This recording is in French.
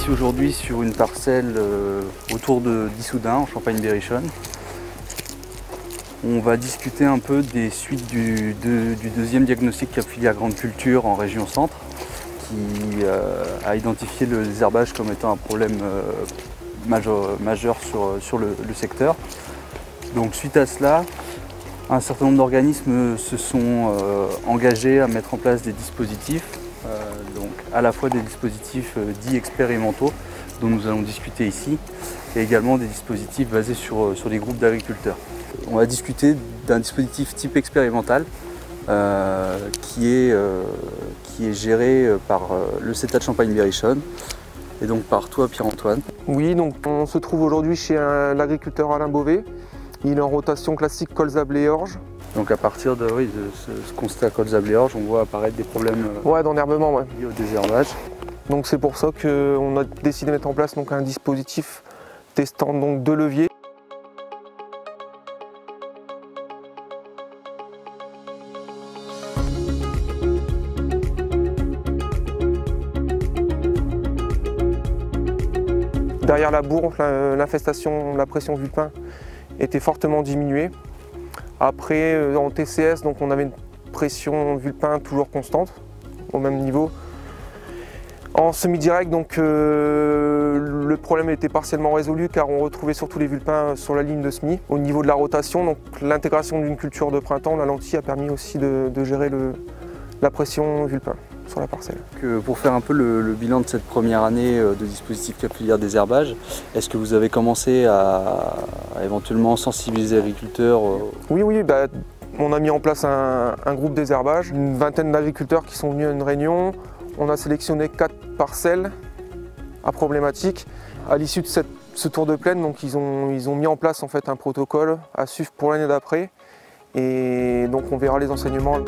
ici aujourd'hui sur une parcelle autour de d'Issoudun, en Champagne-Berrichonne. On va discuter un peu des suites du deuxième diagnostic cap filière grande culture en région centre, qui a identifié le désherbage comme étant un problème majeur sur le secteur. Donc suite à cela, un certain nombre d'organismes se sont engagés à mettre en place des dispositifs, donc à la fois des dispositifs dits expérimentaux dont nous allons discuter ici, et également des dispositifs basés sur des groupes d'agriculteurs. On va discuter d'un dispositif type expérimental qui est géré par le CETA de Champagne-Berrichonne et donc par toi Pierre-Antoine. Oui, donc on se trouve aujourd'hui chez l'agriculteur Alain Beauvais. Il est en rotation classique colza-blé-orge. Donc à partir de ce constat colza-blé-orge, on voit apparaître des problèmes d'enherbement liés au désherbage. Donc c'est pour ça qu'on a décidé de mettre en place un dispositif testant donc 2 leviers. Derrière la bourre, l'infestation, la pression vulpin était fortement diminuée. Après, en TCS, donc on avait une pression vulpin toujours constante, au même niveau. En semi-direct, donc le problème était partiellement résolu car on retrouvait surtout les vulpins sur la ligne de semis. Au niveau de la rotation, donc l'intégration d'une culture de printemps, la lentille a permis aussi de gérer la pression vulpin sur la parcelle. Pour faire un peu le bilan de cette première année de dispositif cap filière désherbage, est-ce que vous avez commencé à éventuellement sensibiliser les agriculteurs Oui, on a mis en place un groupe désherbage, une vingtaine d'agriculteurs qui sont venus à une réunion. On a sélectionné 4 parcelles à problématique. À l'issue de ce tour de plaine, donc ils ont mis en place en fait un protocole à suivre pour l'année d'après. Et donc on verra les enseignements.